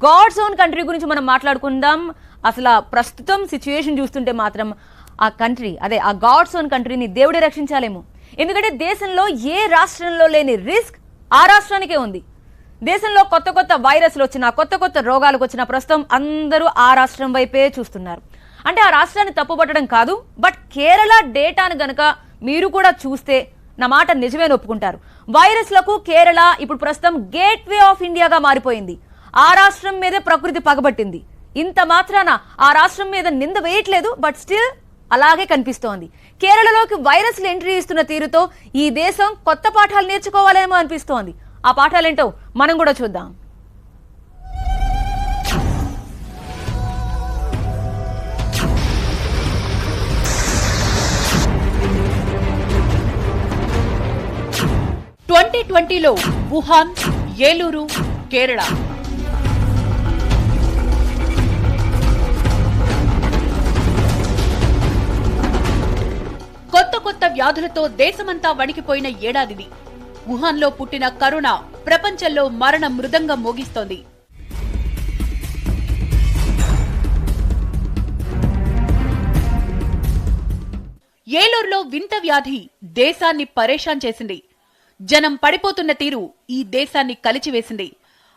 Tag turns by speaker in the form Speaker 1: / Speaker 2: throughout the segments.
Speaker 1: God's own country గురించి మనం మాట్లాడుకుందాం. అసలు ప్రస్తుతం సిచ్యువేషన్ చూస్తుంటే మాత్రం ఆ కంట్రీ, అదే ఆ గాడ్స్ ఓన్ కంట్రీని దేవుడే రక్షించాలేమో. ఎందుకంటే దేశంలో ఏ రాష్ట్రంలో లేని రిస్క్ ఆ రాష్ట్రానికే ఉంది. దేశంలో కొత్త కొత్త వైరస్లు వచ్చినా, కొత్త కొత్త రోగాలకు వచ్చినా ప్రస్తుతం అందరూ ఆ రాష్ట్రం వైపే చూస్తున్నారు. అంటే ఆ రాష్ట్రాన్ని తప్పుపట్టడం కాదు, బట్ కేరళ డేటాను గనక మీరు కూడా చూస్తే నా మాట నిజమే ఒప్పుకుంటారు. వైరస్లకు కేరళ ఇప్పుడు ప్రస్తుతం గేట్వే ఆఫ్ ఇండియాగా మారిపోయింది. ఆ రాష్ట్రం మీదే ప్రకృతి పగబట్టింది. ఇంత మాత్రాన ఆ రాష్ట్రం మీద నింద వేయట్లేదు, బట్ స్టిల్ అలాగే కనిపిస్తోంది. కేరళలోకి వైరస్లు ఎంట్రీ ఇస్తున్న తీరుతో ఈ దేశం కొత్త పాఠాలు నేర్చుకోవాలేమో అనిపిస్తోంది. ఆ పాఠాలేంటో మనం కూడా చూద్దాం.
Speaker 2: లో వుహాన్, ఏలూరు, కేరళ. కొత్త కొత్త వ్యాధులతో దేశమంతా వణికిపోయిన ఏడాదిది. వుహాన్లో పుట్టిన కరోనా ప్రపంచంలో మరణ మృదంగం మోగిస్తోంది. ఏలూరులో వింత వ్యాధి దేశాన్ని పరేషాన్ చేసింది. జనం పడిపోతున్న తీరు ఈ దేశాన్ని కలిచివేసింది.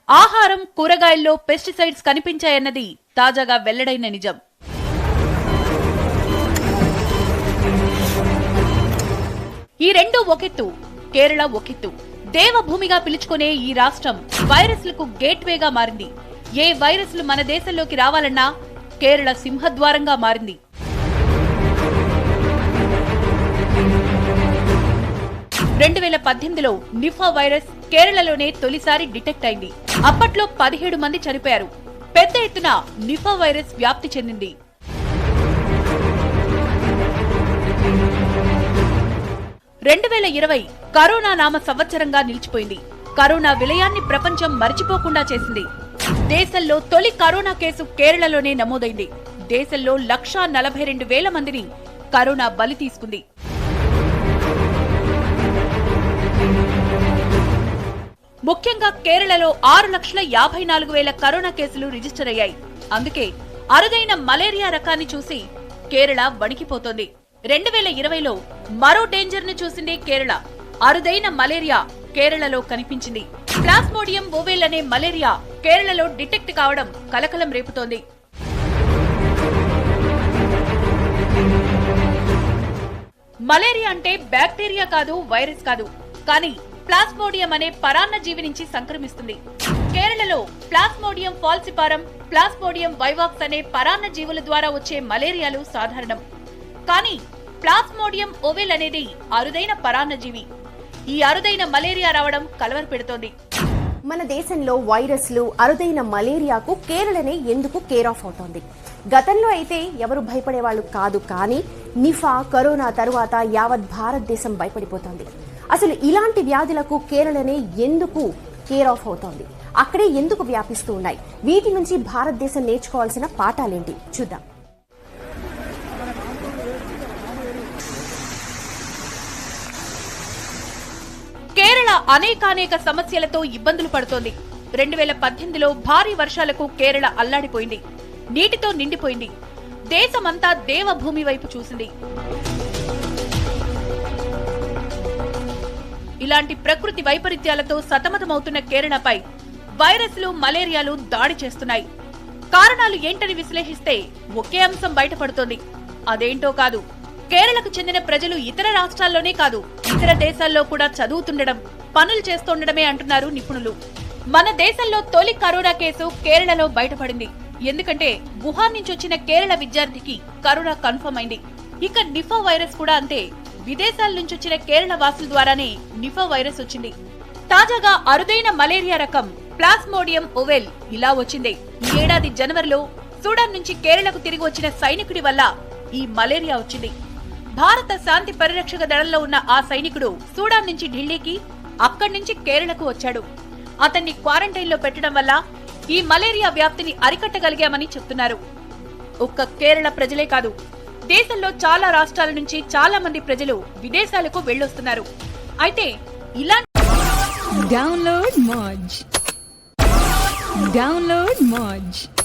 Speaker 2: ఆహారం, కూరగాయల్లో పెస్టిసైడ్స్ కనిపించాయన్నది తాజాగా వెల్లడైన నిజం. ఈ రెండు ఒకెత్తు, కేరళ ఒకెత్తు. దేవభూమిగా పిలుచుకునే ఈ రాష్ట్రం వైరస్లకు గేట్వేగా మారింది. ఏ వైరస్లు మన దేశంలోకి రావాలన్నా కేరళ సింహద్వారంగా మారింది. 2018లో నిఫా వైరస్ కేరళలోనే తొలిసారి డిటెక్ట్ అయింది. అప్పట్లో 17 మంది చనిపోయారు. పెద్ద ఎత్తున నిఫా వైరస్ వ్యాప్తి చెందింది. కరోనా నామ సంవత్సరంగా నిలిచిపోయింది. కరోనా విలయాన్ని ప్రపంచం మరిచిపోకుండా చేసింది. దేశంలో తొలి కరోనా కేసు కేరళలోనే నమోదైంది. దేశంలో 1,42,000 మందిని కరోనా బలి తీసుకుంది. ముఖ్యంగా కేరళలో 6,54,000 కరోనా కేసులు రిజిస్టర్ అయ్యాయి. అందుకే అరుదైన మలేరియా రకాన్ని చూసి కేరళ వణికిపోతోంది. 2020లో మరో డేంజర్ ను చూసింది కేరళ. అరుదైన మలేరియా కేరళలో కనిపించింది. ప్లాస్మోడియం ఓవెల్ అనే మలేరియా కేరళలో డిటెక్ట్ కావడం కలకలం రేపుతోంది. మలేరియా అంటే బ్యాక్టీరియా కాదు, వైరస్ కాదు, కానీ ప్లాస్మోడియం అనే పరాన్న జీవి నుంచి సంక్రమిస్తుంది. కేరళలో ప్లాస్మోడియం ఫాల్సిపారం, ప్లాస్మోడియం వైవాక్స్ అనే పరాన్న జీవుల ద్వారా వచ్చే మలేరియాలు సాధారణం. కానీ ప్లాస్మోడియం ఓవెల్ అనేది అరుదైన పరాన్న జీవి. ఈ అరుదైన మలేరియా రావడం కలవర పెడుతోంది.
Speaker 3: మన దేశంలో వైరస్లు, అరుదైన మలేరియాకు కేరళనే ఎందుకు కేర్ ఆఫ్ అవుతోంది? గతంలో అయితే ఎవరు భయపడేవాళ్లు కాదు, కానీ నిఫా, కరోనా తరువాత యావత్ భారతదేశం భయపడిపోతోంది. అసలు ఇలాంటి వ్యాధులకు కేరళనే ఎందుకు కేర్ ఆఫ్ అవుతోంది? అక్కడే ఎందుకు వ్యాపిస్తూ ఉన్నాయి? వీటి నుంచి భారతదేశం నేర్చుకోవాల్సిన పాఠాలేంటి చూద్దాం.
Speaker 2: కేరళ అనేకానేక సమస్యలతో ఇబ్బందులు పడుతోంది. 2018లో భారీ వర్షాలకు కేరళ అల్లాడిపోయింది. నీటితో నిండిపోయింది. దేశమంతా దేవభూమి వైపు చూసింది. ఇలాంటి ప్రకృతి వైపరీత్యాలతో సతమతమవుతున్న కేరళపై వైరస్లు, మలేరియాలు దాడి చేస్తున్నాయి. కారణాలు ఏంటని విశ్లేషిస్తే ఒకే అంశం బయటపడుతోంది. అదేంటో కాదు, కేరళకు చెందిన ప్రజలు ఇతర రాష్ట్రాల్లోనే కాదు, ఇతర దేశాల్లో కూడా చదువుతుండడం, పనులు చేస్తుండడమే అంటున్నారు నిపుణులు. మన దేశంలో తొలి కరోనా కేసు కేరళలో బయటపడింది. ఎందుకంటే వుహాన్ నుంచి వచ్చిన కేరళ విద్యార్థికి కరోనా కన్ఫర్మ్ అయింది. ఇక నిఫా వైరస్ కూడా అంతే. విదేశాల నుంచి వచ్చిన కేరళ వాసుల ద్వారానే నిఫా వైరస్ వచ్చింది. తాజాగా అరుదైన మలేరియా రకం ప్లాస్మోడియం ఓవెల్ ఇలా వచ్చింది. ఈ ఏడాది జనవరిలో సూడాన్ నుంచి కేరళకు తిరిగి వచ్చిన సైనికుడి వల్ల ఈ మలేరియా వచ్చింది. భారత శాంతి పరిరక్షక దళంలో ఉన్న ఆ సైనికుడు సూడాన్ నుంచి ఢిల్లీకి, అక్కడి నుంచి కేరళకు వచ్చాడు. అతన్ని క్వారంటైన్ లో పెట్టడం వల్ల ఈ మలేరియా వ్యాప్తిని అరికట్టగలిగామని చెప్తున్నారు. ఒక్క కేరళ ప్రజలే కాదు, దేశంలో చాలా రాష్ట్రాల నుంచి చాలా మంది ప్రజలు విదేశాలకు వెళ్ళొస్తున్నారు. అయితే ఇలాంటి
Speaker 4: డౌన్లోడ్ మోజ్ Download Moj.